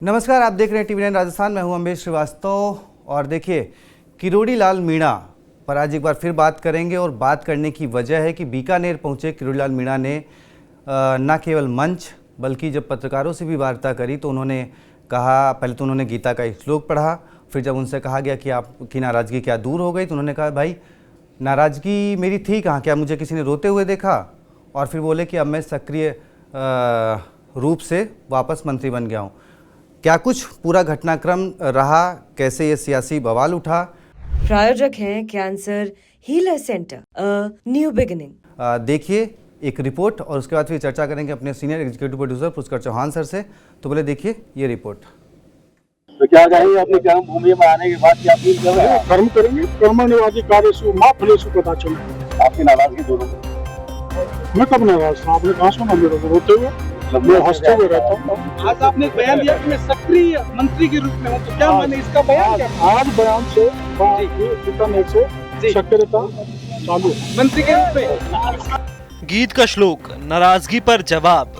नमस्कार, आप देख रहे हैं TV9 राजस्थान। मैं हूं अम्बेश श्रीवास्तव और देखिए, किरोड़ी लाल मीणा पर आज एक बार फिर बात करेंगे और बात करने की वजह है कि बीकानेर पहुंचे किरोड़ी लाल मीणा ने न केवल मंच बल्कि जब पत्रकारों से भी वार्ता करी तो उन्होंने कहा, पहले तो उन्होंने गीता का एक श्लोक पढ़ा, फिर जब उनसे कहा गया कि आपकी नाराज़गी क्या दूर हो गई तो उन्होंने कहा भाई नाराज़गी मेरी थी कहाँ, क्या मुझे किसी ने रोते हुए देखा? और फिर बोले कि अब मैं सक्रिय रूप से वापस मंत्री बन गया हूँ। क्या कुछ पूरा घटनाक्रम रहा, कैसे ये सियासी बवाल उठा? प्रायोजक हैं cancer healer centre, new beginning. देखिए एक रिपोर्ट और उसके बाद फिर चर्चा करेंगे अपने senior executive producer Pushkar Chauhan sir से। तो बोले देखिए ये रिपोर्ट। तो क्या कहेंगे अपनी कर्म भूमि में आने के बाद क्या फील कर रहे हैं? कर्म करेंगे, कर्मण्यवादी कार्यसु मां फलेषु कदाचन। आपकी नाराजगी दूर होगी। मैं कब नाराज था? आपने कहा सुना मेरे को रोते हुए? मैं हंसते हुए रहता हूँ। आज आपने एक बयान दिया कि मैं सक्रिय मंत्री के रूप में हूँ, तो क्या माने इसका बयान? क्या आज बयान से बीकानेर से सक्रियता चालू मंत्री के रूप में? गीत का श्लोक, नाराजगी पर जवाब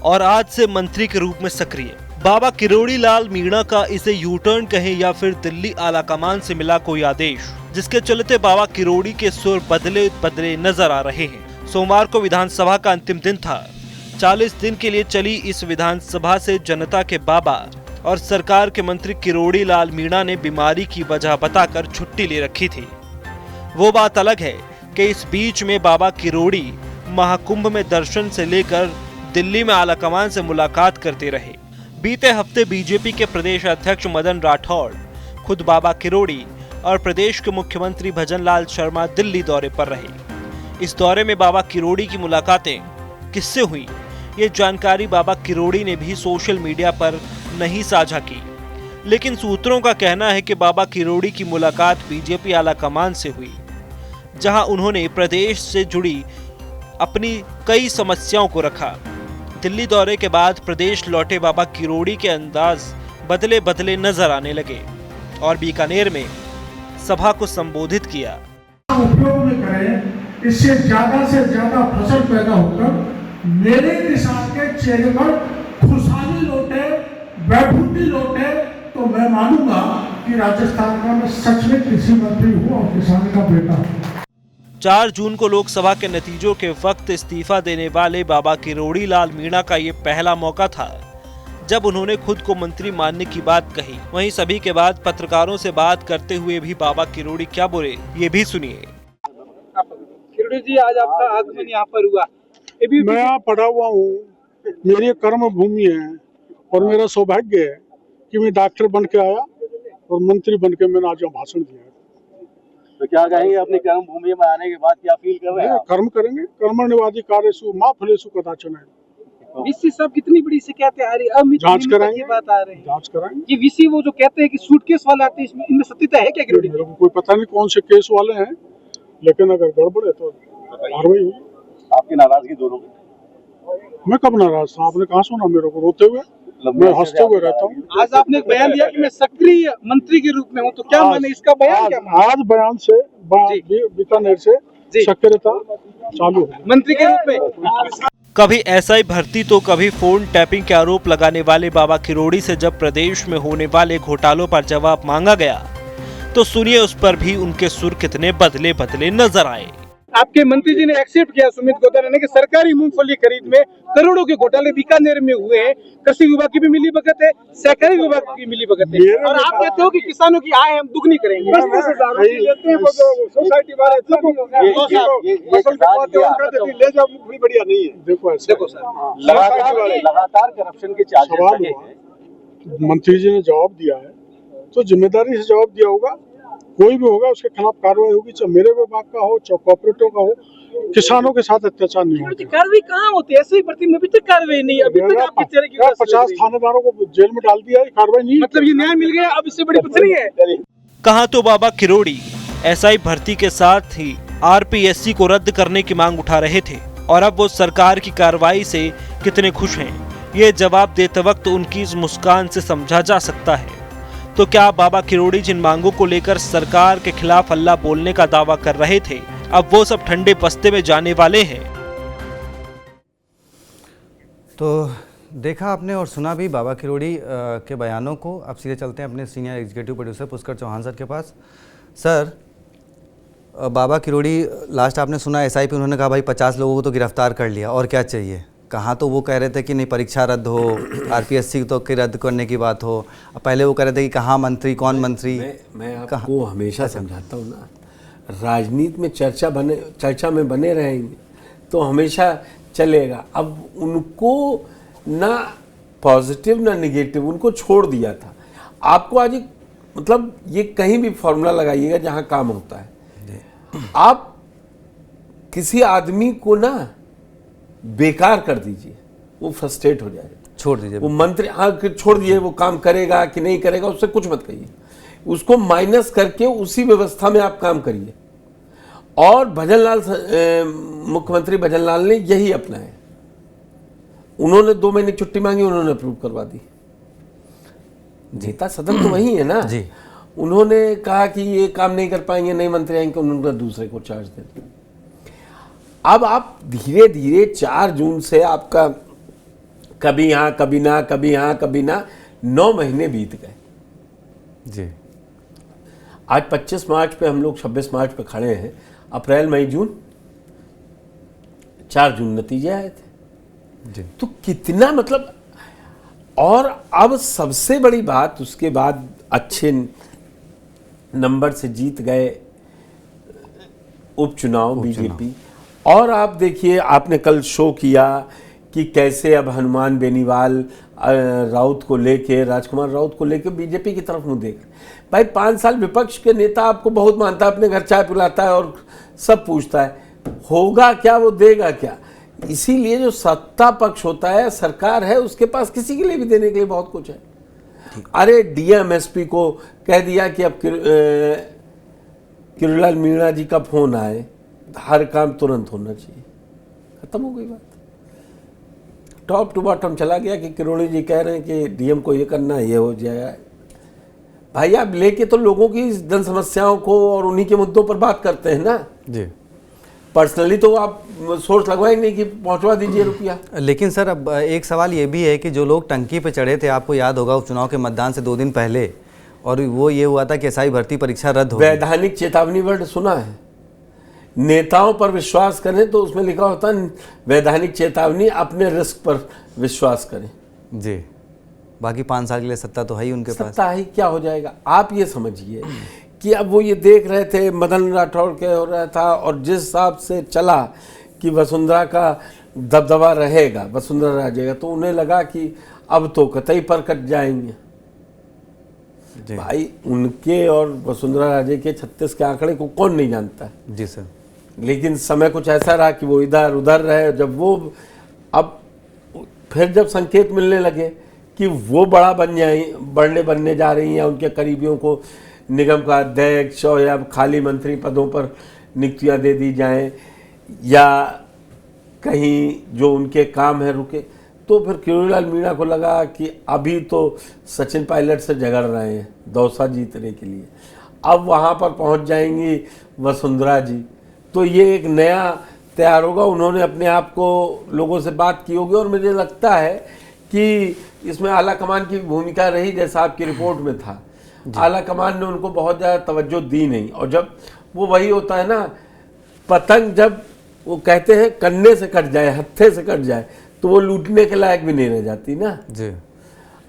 और आज से मंत्री के रूप में सक्रिय। बाबा किरोड़ी लाल मीणा का इसे यू टर्न कहें या फिर दिल्ली आलाकमान से मिला कोई आदेश, जिसके चलते बाबा किरोड़ी के सुर बदले बदले नजर आ रहे हैं। सोमवार को विधानसभा का अंतिम दिन था। 40 दिन के लिए चली इस विधानसभा से जनता के बाबा और सरकार के मंत्री किरोड़ी लाल मीणा ने बीमारी की वजह बताकर छुट्टी ले रखी थी। वो बात अलग है कि इस बीच में बाबा किरोड़ी महाकुंभ में दर्शन से लेकर दिल्ली में आलाकमान से मुलाकात करते रहे। बीते हफ्ते बीजेपी के प्रदेश अध्यक्ष मदन राठौड़, खुद बाबा किरोड़ी और प्रदेश के मुख्यमंत्री भजनलाल शर्मा दिल्ली दौरे पर रहे। इस दौरे में बाबा किरोड़ी की मुलाकातें किससे हुई, ये जानकारी बाबा किरोड़ी ने भी सोशल मीडिया पर नहीं साझा की, लेकिन सूत्रों का कहना है कि बाबा किरोड़ी की मुलाकात बीजेपी आलाकमान से हुई, जहां उन्होंने प्रदेश से जुड़ी अपनी कई समस्याओं को रखा। दिल्ली दौरे के बाद प्रदेश लौटे बाबा किरोड़ी के अंदाज बदले बदले नजर आने लगे और बीकानेर में सभा को संबोधित किया। उपयोग में करें, इससे ज्यादा से ज्यादा फसल पैदा होकर मेरे किसान के चेहरे पर खुशहाली लौटे, वैभूति लौटे, तो मैं मानूंगा कि राजस्थान का मैं सच में कृषि मंत्री हूँ और किसान का बेटा हूँ। 4 जून को लोकसभा के नतीजों के वक्त इस्तीफा देने वाले बाबा किरोड़ी लाल मीणा का ये पहला मौका था जब उन्होंने खुद को मंत्री मानने की बात कही। वहीं सभी के बाद पत्रकारों से बात करते हुए भी बाबा किरोड़ी क्या बोले, ये भी सुनिए। किरोड़ी जी, आज आपका आगमन यहाँ पर हुआ। मैं यहाँ पढ़ा हुआ हूँ, मेरी कर्म भूमि है और मेरा सौभाग्य है कि मैं डॉक्टर बन के आया और मंत्री बन के मैंने आज यहाँ भाषण दिया। तो क्या कहेंगे अपनी कर्म भूमि में आने के बाद क्या फील कर रहे हैं? कर्म करेंगे, कर्मण्यवादी कार्यसु मां फलेषु कदाचन। वीसी साहब कितनी बड़ी शिकायतें आ रही है, जांच कराएंगे, बात आ रही है, जांच कराएंगे। ये वीसी वो जो कहते हैं कि सूटकेस वाले आते हैं, इनमें सत्यता है क्या किरोड़ी? कोई पता नहीं कौन से केस वाले हैं, लेकिन अगर गड़बड़ है तो कार्रवाई होगी। आपकी नाराजगी दूर होगी। मैं कब नाराज था? आपने कहा सुना मेरे को रोते हुए? मैं हंसते हुए रहता हूँ। आज आपने एक बयान दिया कि मैं सक्रिय मंत्री के रूप में हूँ, तो क्या माने इसका बयान? क्या माने? आज बयान से बीकानेर से सक्रियता चालू है मंत्री के रूप में। कभी एसआई भर्ती तो कभी फोन टैपिंग के आरोप लगाने वाले बाबा किरोड़ी से जब प्रदेश में होने वाले घोटालों पर जवाब मांगा गया तो सुनिए उस पर भी उनके सुर कितने बदले बदले नजर आए। आपके मंत्री जी ने एक्सेप्ट किया, सुमित गोदारा ने, कि सरकारी मूंगफली खरीद में करोड़ों के घोटाले बीकानेर में हुए हैं। कृषि विभाग की भी मिली भगत है, सहकारी विभाग की मिली भगत है, और आप कहते हो कि किसानों की आय हम दुगनी करेंगे। सोसाइटी वाले बढ़िया नहीं है। देखो सर, लगातार करप्शन के चार्जेस हैं। मंत्री जी ने जवाब दिया है तो जिम्मेदारी से जवाब दिया होगा। कोई भी होगा उसके खिलाफ कार्रवाई होगी, चाहे मेरे विभाग का हो चाहे कॉर्पोरेटों का हो। किसानों के साथ अत्याचार नहीं होता। कार्रवाई कहाँ होती है? ऐसे ही भर्ती में अभी तक कार्रवाई नहीं, अभी तक आपके चेहरे की 50 थानेदारों को जेल में डाल दिया है, कार्रवाई नहीं। मतलब ये न्याय मिल गया, अब इससे बड़ी कुछ नहीं है। कहा तो बाबा किरोड़ी एसआई भर्ती के साथ ही आरपीएससी को रद्द करने की मांग उठा रहे थे और अब वो सरकार की कार्रवाई से कितने खुश हैं, ये जवाब देते वक्त उनकी इस मुस्कान से समझा जा सकता है। तो क्या बाबा किरोड़ी जिन मांगों को लेकर सरकार के खिलाफ हल्ला बोलने का दावा कर रहे थे, अब वो सब ठंडे बस्ते में जाने वाले हैं? तो देखा आपने और सुना भी बाबा किरोड़ी के बयानों को। अब सीधे चलते हैं अपने senior executive producer Pushkar Chauhan sir के पास। सर, बाबा किरोड़ी लास्ट आपने सुना एसआईपी उन्होंने कहा भाई 50 लोगों को तो गिरफ्तार कर लिया और क्या चाहिए। कहाँ तो वो कह रहे थे कि नहीं परीक्षा रद्द हो, आरपीएससी तो के रद्द करने की बात हो। पहले वो कह रहे थे कि कहाँ मंत्री कौन मंत्री। मैं आपको हमेशा समझाता हूँ ना, राजनीति में चर्चा में बने रहेंगे तो हमेशा चलेगा। अब उनको ना पॉजिटिव ना निगेटिव उनको छोड़ दिया था। आपको आज मतलब ये कहीं भी फॉर्मूला लगाइएगा जहाँ काम होता है, आप किसी आदमी को ना बेकार कर दीजिए, वो फ्रस्ट्रेट हो जाएगा। छोड़ दीजिए वो मंत्री, हाँ छोड़ दीजिए, वो काम करेगा कि नहीं करेगा उससे कुछ मत कहिए, उसको माइनस करके उसी व्यवस्था में आप काम करिए। और भजनलाल मुख्यमंत्री भजनलाल ने यही अपनाया। उन्होंने 2 महीने छुट्टी मांगी, उन्होंने अप्रूव करवा दी। नेता सदन तो वही है ना जी। उन्होंने कहा कि ये काम नहीं कर पाएंगे, नए मंत्री आएंगे, उन्होंने दूसरे को चार्ज दे दिया। अब आप धीरे धीरे 4 जून से आपका कभी यहाँ कभी ना, कभी यहाँ कभी ना, 9 महीने बीत गए जी। आज 25 मार्च पे हम लोग 26 मार्च पे खड़े हैं। अप्रैल मई जून 4 जून नतीजे आए थे जी। तो कितना मतलब। और अब सबसे बड़ी बात, उसके बाद अच्छे नंबर से जीत गए उपचुनाव बीजेपी। और आप देखिए, आपने कल शो किया कि कैसे अब हनुमान बेनीवाल राउत को लेके, राजकुमार राउत को लेके बीजेपी की तरफ मुंह देख। भाई 5 साल विपक्ष के नेता आपको बहुत मानता है, अपने घर चाय पिलाता है और सब पूछता है, होगा क्या, वो देगा क्या। इसीलिए जो सत्ता पक्ष होता है, सरकार है, उसके पास किसी के लिए भी देने के लिए बहुत कुछ है। अरे डीएम एसपी को कह दिया कि अब किरोड़ीलाल मीणा जी का फोन आए, हर काम तुरंत होना चाहिए, खत्म हो गई बात। टॉप टू बॉटम चला गया कि किरोड़ी जी कह रहे हैं कि डीएम को ये करना है, ये हो जाएगा। भाई आप लेके तो लोगों की जन समस्याओं को और उन्हीं के मुद्दों पर बात करते हैं ना जी। पर्सनली तो आप सोर्स लगवाएंगे नहीं कि पहुंचवा दीजिए रुपया। लेकिन सर, अब एक सवाल ये भी है कि जो लोग टंकी पे चढ़े थे, आपको याद होगा उपचुनाव के मतदान से 2 दिन पहले, और वो ये हुआ था कि एसआई भर्ती परीक्षा रद्द हो। वैधानिक चेतावनी वर्ड सुना है? नेताओं पर विश्वास करें तो उसमें लिखा होता है वैधानिक चेतावनी, अपने रिस्क पर विश्वास करें जी। बाकी 5 साल के लिए सत्ता तो है ही उनके पास। सत्ता ही क्या हो जाएगा। आप ये समझिए कि अब वो ये देख रहे थे, मदन राठौड़ के हो रहा था, और जिस हिसाब से चला कि वसुंधरा का दबदबा रहेगा, वसुंधरा राजेगा, तो उन्हें लगा कि अब तो कतई पर कट जाएंगे। भाई उनके और वसुंधरा राजे के 36 के आंकड़े को कौन नहीं जानता है जी सर। लेकिन समय कुछ ऐसा रहा कि वो इधर उधर रहे। जब वो अब फिर जब संकेत मिलने लगे कि वो बड़ा बनने जा रही हैं, उनके करीबियों को निगम का अध्यक्ष और या खाली मंत्री पदों पर नियुक्तियां दे दी जाएं, या कहीं जो उनके काम है रुके, तो फिर किरोड़ीलाल मीणा को लगा कि अभी तो सचिन पायलट से झगड़ रहे हैं दौसा जीतने के लिए, अब वहाँ पर पहुँच जाएंगी वसुंधरा जी, तो ये एक नया तैयार होगा। उन्होंने अपने आप को लोगों से बात की होगी, और मुझे लगता है कि इसमें आला कमान की भूमिका रही, जैसा आपकी रिपोर्ट में था। आला कमान ने उनको बहुत ज़्यादा तवज्जो दी नहीं। और जब वो वही होता है ना, पतंग जब वो कहते हैं कन्ने से कट जाए, हत्थे से कट जाए, तो वो लूटने के लायक भी नहीं रह जाती ना जी।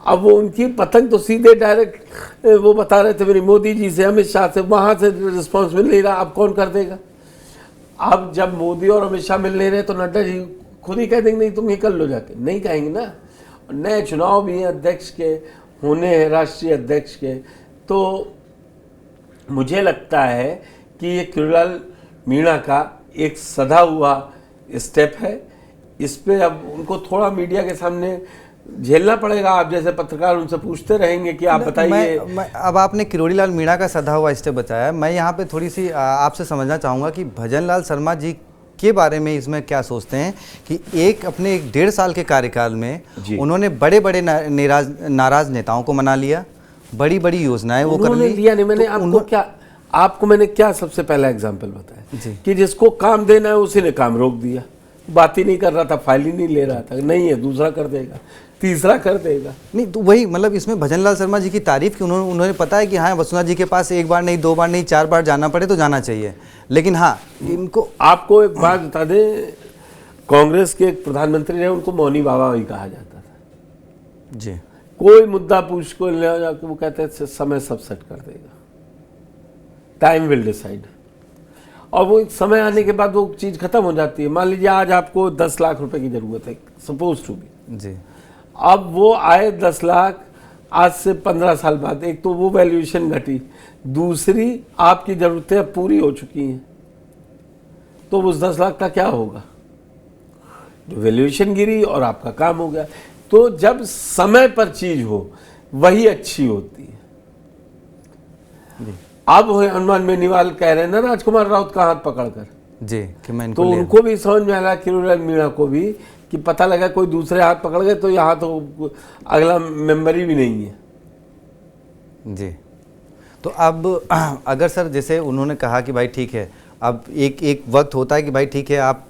अब वो उनकी पतंग तो सीधे डायरेक्ट वो बता रहे थे मेरी मोदी जी से, अमित शाह से, वहाँ से रिस्पॉन्स मिल नहीं रहा, अब कौन कर देगा। अब जब मोदी और अमित शाह मिल नहीं रहे तो नड्डा जी खुद ही कह देंगे नहीं तुम ही कर लो जाके, नहीं कहेंगे ना। नए चुनाव भी हैं अध्यक्ष के होने हैं, राष्ट्रीय अध्यक्ष के, तो मुझे लगता है कि ये किरोड़ीलाल मीणा का एक सधा हुआ स्टेप है। इस पे अब उनको थोड़ा मीडिया के सामने झेलना पड़ेगा। आप जैसे पत्रकार उनसे पूछते रहेंगे कि आप बताइए। अब आपने किरोड़ीलाल मीणा का सधा हुआ स्टेप बताया, मैं यहाँ पे थोड़ी सी आपसे समझना चाहूँगा कि भजनलाल शर्मा जी के बारे में इसमें क्या सोचते हैं कि अपने 1.5 साल के कार्यकाल में उन्होंने बड़े बड़े नाराज नेताओं को मना लिया, बड़ी बड़ी योजनाएं वो कर लिया नहीं। मैंने आपको मैंने क्या सबसे पहला एग्जाम्पल बताया कि जिसको काम देना है उसी ने काम रोक दिया, बात ही नहीं कर रहा था, फाइल ही नहीं ले रहा था, नहीं है दूसरा कर देगा। तीसरा कर देगा। नहीं तो वही मतलब इसमें भजनलाल शर्मा जी की तारीफ की उन्होंने पता है कि हाँ वसुंधरा जी के पास एक बार नहीं, 2 बार नहीं, 4 बार जाना पड़े तो जाना चाहिए, लेकिन हाँ इनको आपको एक बात बता दें, कांग्रेस के एक प्रधानमंत्री रहे, उनको मौनी बाबा ही कहा जाता था जी। कोई मुद्दा पूछ को ले जाकर वो कहते हैं समय सब सेट कर देगा, टाइम विल डिसाइड। और वो एक समय आने के बाद वो चीज़ खत्म हो जाती है। मान लीजिए आज आपको 10 लाख रुपए की जरूरत है, सपोज टू बी जी, अब वो आए 10 लाख आज से 15 साल बाद, एक तो वो वैल्यूएशन घटी, दूसरी आपकी ज़रूरतें अब पूरी हो चुकी हैं, तो उस 10 लाख का क्या होगा? जो वैल्यूएशन गिरी और आपका काम हो गया। तो जब समय पर चीज हो वही अच्छी होती है। अब हनुमान बेनीवाल कह रहे हैं ना राजकुमार राउत का हाथ पकड़कर जी कि मैं तो उनको भी समझ में आया, किरोड़ीलाल मीणा को भी, कि पता लगा कोई दूसरे हाथ पकड़ गए तो यहाँ तो अगला मेंबर ही भी नहीं है जी। तो अब अगर सर जैसे उन्होंने कहा कि भाई ठीक है, अब एक वक्त होता है कि भाई ठीक है आप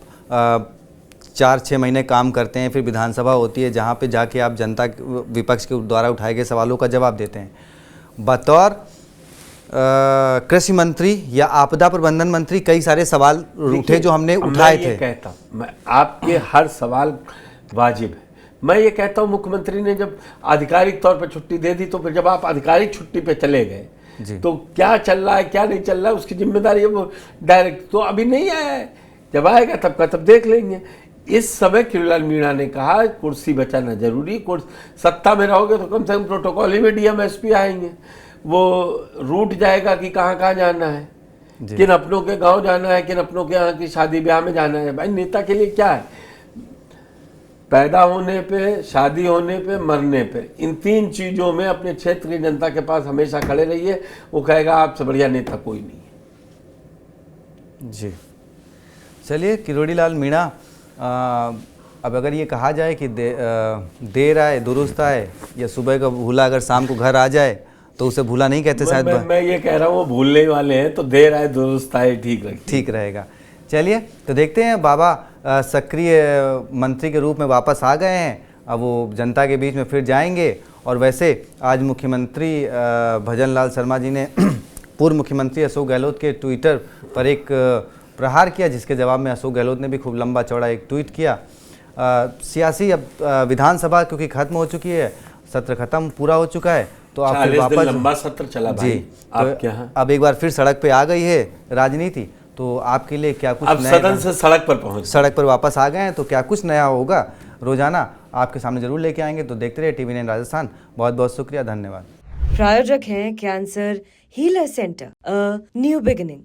4-6 महीने काम करते हैं, फिर विधानसभा होती है जहाँ पे जाके आप जनता विपक्ष के द्वारा उठाए गए सवालों का जवाब देते हैं। बतौर कृषि मंत्री या आपदा प्रबंधन मंत्री कई सारे सवाल उठे जो हमने उठाए थे। कहता हूँ मैं, आपके हर सवाल वाजिब है। मैं ये कहता हूँ मुख्यमंत्री ने जब आधिकारिक तौर पर छुट्टी दे दी, तो फिर जब आप आधिकारिक छुट्टी पे चले गए तो क्या चल रहा है क्या नहीं चल रहा है उसकी जिम्मेदारी है वो डायरेक्ट। तो अभी नहीं आया है, जब आएगा तब का तब देख लेंगे। इस समय किरोड़ीलाल मीणा ने कहा कुर्सी बचाना जरूरी, सत्ता में रहोगे तो कम से कम प्रोटोकॉल ही में डीएमएसपी आएंगे, वो रूट जाएगा कि कहाँ कहाँ जाना है, किन अपनों के गांव जाना है, किन अपनों के यहाँ की शादी ब्याह में जाना है। भाई नेता के लिए क्या है, पैदा होने पे, शादी होने पे, मरने पे, इन 3 चीजों में अपने क्षेत्र की जनता के पास हमेशा खड़े रहिए। वो कहेगा आपसे बढ़िया नेता कोई नहीं है। जी चलिए, किरोड़ीलाल मीणा अब अगर ये कहा जाए कि देर आए दुरुस्त आए, या सुबह का भूला अगर शाम को घर आ जाए तो उसे भूला नहीं कहते शायद। मैं ये कह रहा हूँ वो भूलने वाले हैं, तो देर आए दुरुस्त आए ठीक रहेगा। चलिए तो देखते हैं, बाबा सक्रिय मंत्री के रूप में वापस आ गए हैं, अब वो जनता के बीच में फिर जाएंगे। और वैसे आज मुख्यमंत्री भजनलाल शर्मा जी ने पूर्व मुख्यमंत्री अशोक गहलोत के ट्विटर पर एक प्रहार किया, जिसके जवाब में अशोक गहलोत ने भी खूब लंबा चौड़ा एक ट्वीट किया। सियासी अब विधानसभा क्योंकि खत्म हो चुकी है, सत्र खत्म पूरा हो चुका है, तो आप फिर वापस लंबा सत्र चला भाई जी, आप क्या है? अब एक बार फिर सड़क पे आ गई है राजनीति, तो आपके लिए क्या कुछ अब सदन से सड़क पर वापस आ गए हैं, तो क्या कुछ नया होगा रोजाना आपके सामने जरूर लेके आएंगे। तो देखते रहिए TV9 राजस्थान। बहुत बहुत शुक्रिया, धन्यवाद। प्रायोजक हैं cancer healer centre, a new beginning.